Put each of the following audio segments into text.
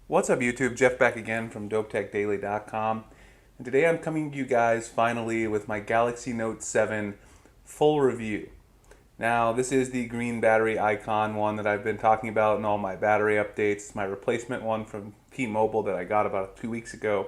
What's up YouTube? Jeff back again from dopetechdaily.com, and today I'm coming to you guys finally with my Galaxy Note 7 full review. Now this is the green battery icon one that I've been talking about in all my battery updates, my replacement one from T-Mobile that I got about 2 weeks ago.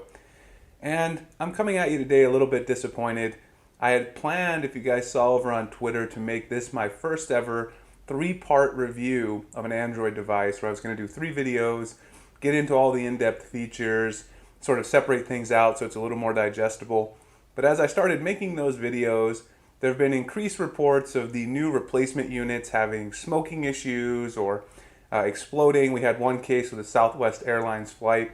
And I'm coming at you today a little bit disappointed. I had planned, if you guys saw over on Twitter, to make this my first ever 3-part review of an Android device where I was going to do 3 videos, get into all the in-depth features, sort of separate things out so it's a little more digestible. But as I started making those videos, there have been increased reports of the new replacement units having smoking issues or exploding. We had one case with a Southwest Airlines flight,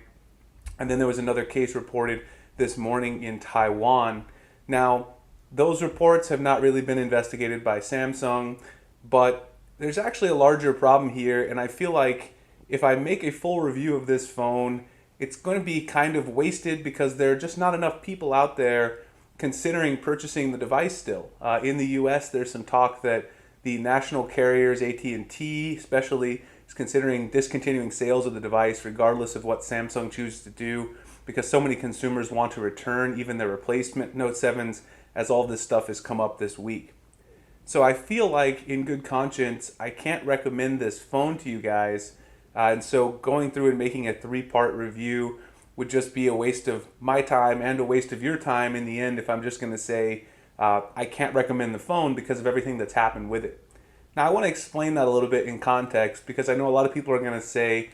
and then there was another case reported this morning in Taiwan. Now, those reports have not really been investigated by Samsung, but there's actually a larger problem here, and I feel like if I make a full review of this phone, it's going to be kind of wasted because there are just not enough people out there considering purchasing the device still. In the US, there's some talk that the national carriers, at&t especially, is considering discontinuing sales of the device regardless of what Samsung chooses to do because so many consumers want to return even their replacement Note 7s as all this stuff has come up this week. So I feel like, in good conscience, I can't recommend this phone to you guys. And so going through and making a 3-part review would just be a waste of my time and a waste of your time in the end if I'm just going to say I can't recommend the phone because of everything that's happened with it. Now I want to explain that a little bit in context because I know a lot of people are going to say,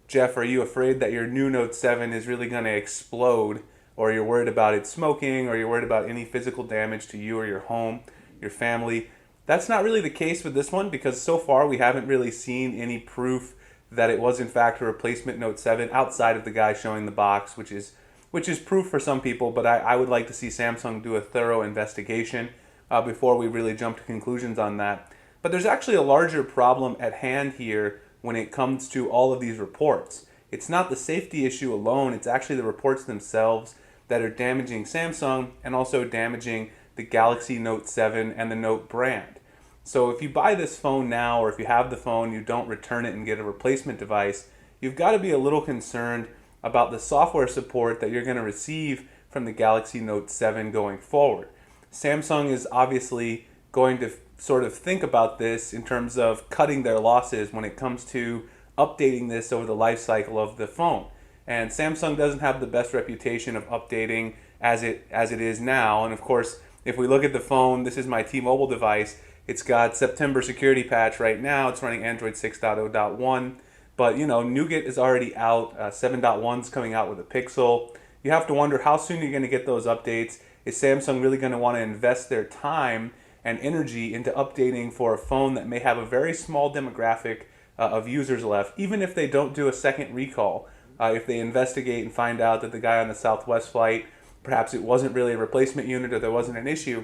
Jeff, are you afraid that your new Note 7 is really going to explode, or you're worried about it smoking, or you're worried about any physical damage to you or your home, your family? That's not really the case with this one because so far we haven't really seen any proof that it was in fact a replacement Note 7 outside of the guy showing the box, which is proof for some people, but I would like to see Samsung do a thorough investigation before we really jump to conclusions on that. But there's actually a larger problem at hand here when it comes to all of these reports. It's not the safety issue alone, it's actually the reports themselves that are damaging Samsung and also damaging the Galaxy Note 7 and the Note brand. So if you buy this phone now, or if you have the phone, you don't return it and get a replacement device, you've got to be a little concerned about the software support that you're going to receive from the Galaxy Note 7 going forward. Samsung is obviously going to sort of think about this in terms of cutting their losses when it comes to updating this over the life cycle of the phone. And Samsung doesn't have the best reputation of updating as it is now. And of course, if we look at the phone, this is my T-Mobile device. It's got September security patch right now. It's running Android 6.0.1. But, you know, Nougat is already out. 7.1 is coming out with a Pixel. You have to wonder how soon you're going to get those updates. Is Samsung really going to want to invest their time and energy into updating for a phone that may have a very small demographic of users left, even if they don't do a second recall? If they investigate and find out that the guy on the Southwest flight, perhaps it wasn't really a replacement unit or there wasn't an issue,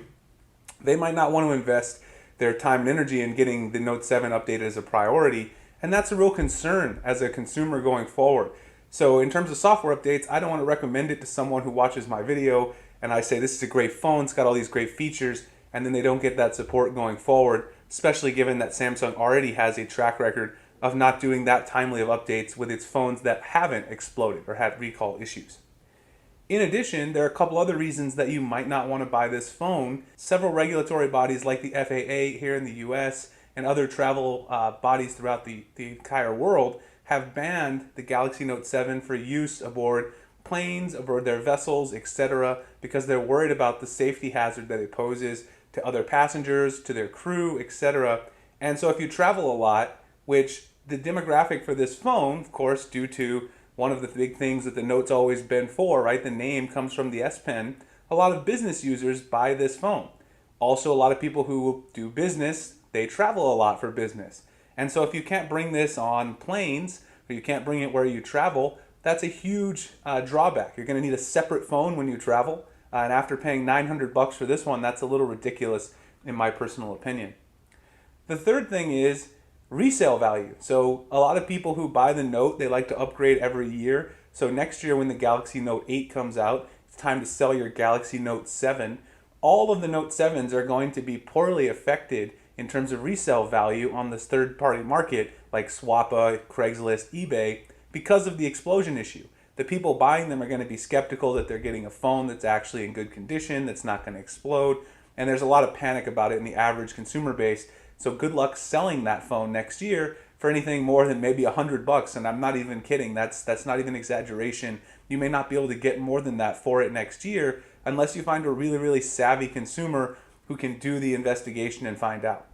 they might not want to invest their time and energy in getting the Note 7 updated as a priority, and that's a real concern as a consumer going forward. So in terms of software updates, I don't want to recommend it to someone who watches my video and I say this is a great phone, it's got all these great features, and then they don't get that support going forward, especially given that Samsung already has a track record of not doing that timely of updates with its phones that haven't exploded or had recall issues. In addition, there are a couple other reasons that you might not want to buy this phone. Several regulatory bodies like the FAA here in the US and other travel bodies throughout the entire world have banned the Galaxy Note 7 for use aboard planes, aboard their vessels, etc., because they're worried about the safety hazard that it poses to other passengers, to their crew, etc. And so if you travel a lot, which the demographic for this phone, of course, due to one of the big things that the Note's always been for, right? The name comes from the S Pen. A lot of business users buy this phone. Also, a lot of people who do business, they travel a lot for business. And so if you can't bring this on planes, or you can't bring it where you travel, that's a huge drawback. You're going to need a separate phone when you travel. And after paying $900 for this one, that's a little ridiculous in my personal opinion. The third thing is resale value. So a lot of people who buy the Note, they like to upgrade every year. So next year when the Galaxy Note 8 comes out, it's time to sell your Galaxy Note 7. All of the Note 7s are going to be poorly affected in terms of resale value on this third-party market like Swappa, Craigslist, eBay, because of the explosion issue. The people buying them are going to be skeptical that they're getting a phone that's actually in good condition, that's not going to explode, and there's a lot of panic about it in the average consumer base. So good luck selling that phone next year for anything more than maybe $100. And I'm not even kidding. That's not even exaggeration. You may not be able to get more than that for it next year unless you find a really, really savvy consumer who can do the investigation and find out.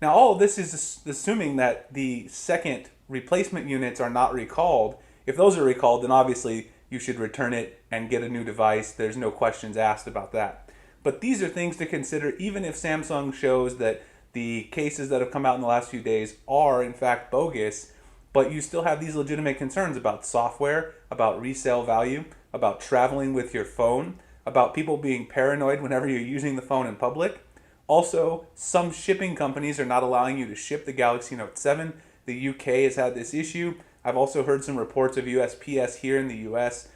Now, all of this is assuming that the second replacement units are not recalled. If those are recalled, then obviously you should return it and get a new device. There's no questions asked about that. But these are things to consider even if Samsung shows that the cases that have come out in the last few days are in fact bogus, but you still have these legitimate concerns about software, about resale value, about traveling with your phone, about people being paranoid whenever you're using the phone in public. Also, some shipping companies are not allowing you to ship the Galaxy Note 7. The UK has had this issue. I've also heard some reports of USPS here in the US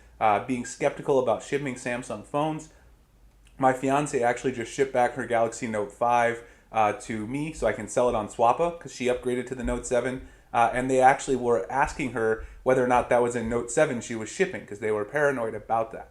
being skeptical about shipping Samsung phones. My fiance actually just shipped back her Galaxy Note 5 to me so I can sell it on Swappa because she upgraded to the Note 7. And they actually were asking her whether or not that was a Note 7 she was shipping because they were paranoid about that.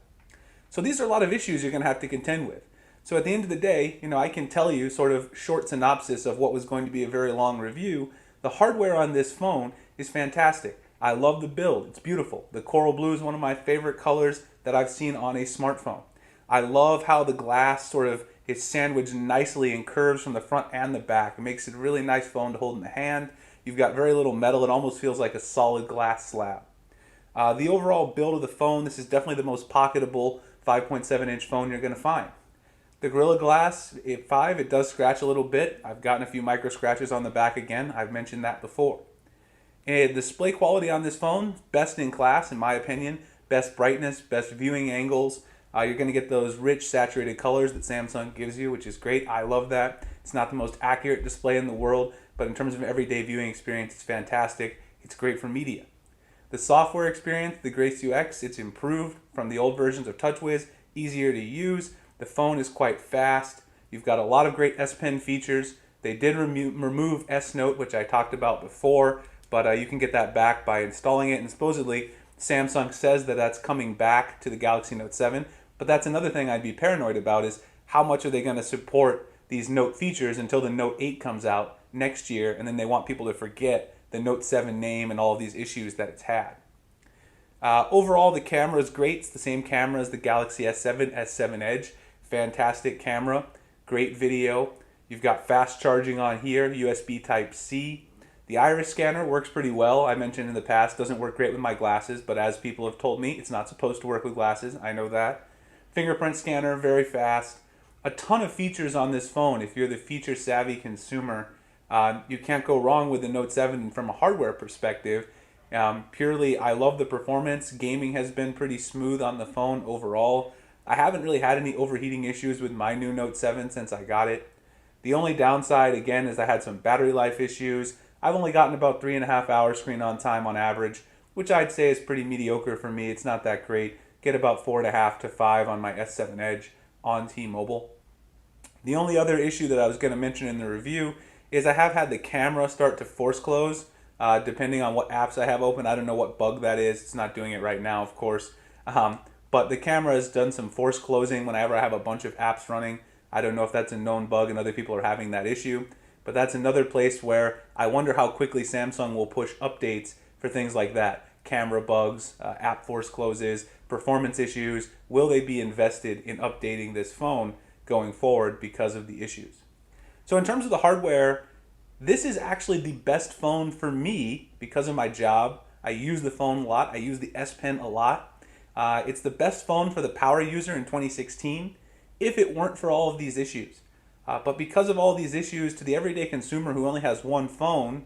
So these are a lot of issues you're going to have to contend with. So at the end of the day, I can tell you sort of short synopsis of what was going to be a very long review. The hardware on this phone is fantastic. I love the build. It's beautiful. The coral blue is one of my favorite colors that I've seen on a smartphone. I love how the glass sort of is sandwiched nicely in curves from the front and the back. It makes it a really nice phone to hold in the hand. You've got very little metal. It almost feels like a solid glass slab. The overall build of the phone, this is definitely the most pocketable 5.7-inch phone you're going to find. The Gorilla Glass 5, it does scratch a little bit. I've gotten a few micro scratches on the back again. I've mentioned that before. And the display quality on this phone, best in class in my opinion. Best brightness, best viewing angles. You're going to get those rich saturated colors that Samsung gives you, which is great. I love that. It's not the most accurate display in the world, but in terms of everyday viewing experience, it's fantastic. It's great for media. The software experience, the Grace UX, it's improved from the old versions of TouchWiz, easier to use. The phone is quite fast. You've got a lot of great S Pen features. They did remove S Note, which I talked about before, but you can get that back by installing it. And supposedly, Samsung says that that's coming back to the Galaxy Note 7. But that's another thing I'd be paranoid about is how much are they going to support these Note features until the Note 8 comes out next year, and then they want people to forget the Note 7 name and all of these issues that it's had. Overall, the camera is great. It's the same camera as the Galaxy S7, S7 Edge. Fantastic camera, great video. You've got fast charging on here, USB Type-C. The iris scanner works pretty well. I mentioned in the past, doesn't work great with my glasses, but as people have told me, it's not supposed to work with glasses. I know that. Fingerprint scanner, very fast. A ton of features on this phone. If you're the feature-savvy consumer, you can't go wrong with the Note 7 from a hardware perspective. Purely, I love the performance. Gaming has been pretty smooth on the phone overall. I haven't really had any overheating issues with my new Note 7 since I got it. The only downside, again, is I had some battery life issues. I've only gotten about 3.5 hours screen on time on average, which I'd say is pretty mediocre for me. It's not that great. Get about 4.5 to 5 on my S7 Edge on T-Mobile. The only other issue that I was going to mention in the review is I have had the camera start to force close, depending on what apps I have open. I don't know what bug that is. It's not doing it right now, of course. But the camera has done some force closing whenever I have a bunch of apps running. I don't know if that's a known bug and other people are having that issue. But that's another place where I wonder how quickly Samsung will push updates for things like that. Camera bugs, app force closes, performance issues. Will they be invested in updating this phone going forward because of the issues? So in terms of the hardware, this is actually the best phone for me because of my job. I use the phone a lot. I use the S Pen a lot. It's the best phone for the power user in 2016 if it weren't for all of these issues. But because of all these issues, to the everyday consumer who only has one phone,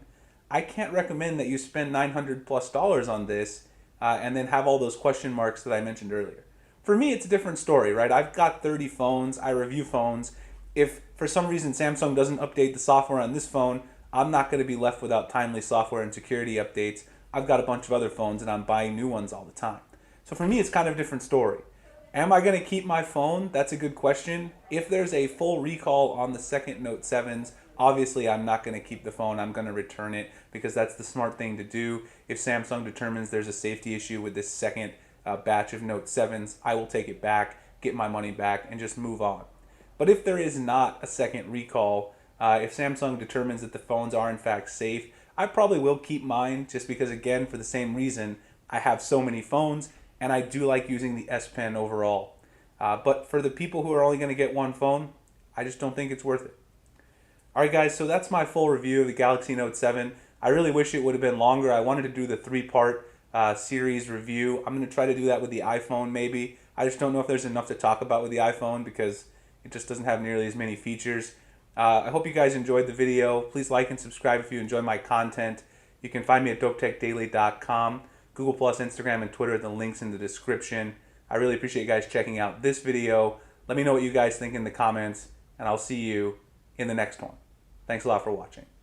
I can't recommend that you spend $900+ on this and then have all those question marks that I mentioned earlier. For me, it's a different story, right? I've got 30 phones. I review phones. If for some reason Samsung doesn't update the software on this phone, I'm not going to be left without timely software and security updates. I've got a bunch of other phones and I'm buying new ones all the time. So for me, it's kind of a different story. Am I going to keep my phone? That's a good question. If there's a full recall on the second Note 7s Obviously, I'm not going to keep the phone. I'm going to return it because that's the smart thing to do. If Samsung determines there's a safety issue with this second batch of Note 7s, I will take it back, get my money back, and just move on. But if there is not a second recall, if Samsung determines that the phones are in fact safe, I probably will keep mine just because, again, for the same reason, I have so many phones and I do like using the S Pen overall. But for the people who are only going to get one phone, I just don't think it's worth it. Alright guys, so that's my full review of the Galaxy Note 7. I really wish it would have been longer. I wanted to do the 3-part series review. I'm going to try to do that with the iPhone maybe. I just don't know if there's enough to talk about with the iPhone because it just doesn't have nearly as many features. I hope you guys enjoyed the video. Please like and subscribe if you enjoy my content. You can find me at dopetechdaily.com, Google+, Instagram, and Twitter. The link's in the description. I really appreciate you guys checking out this video. Let me know what you guys think in the comments, and I'll see you in the next one. Thanks a lot for watching.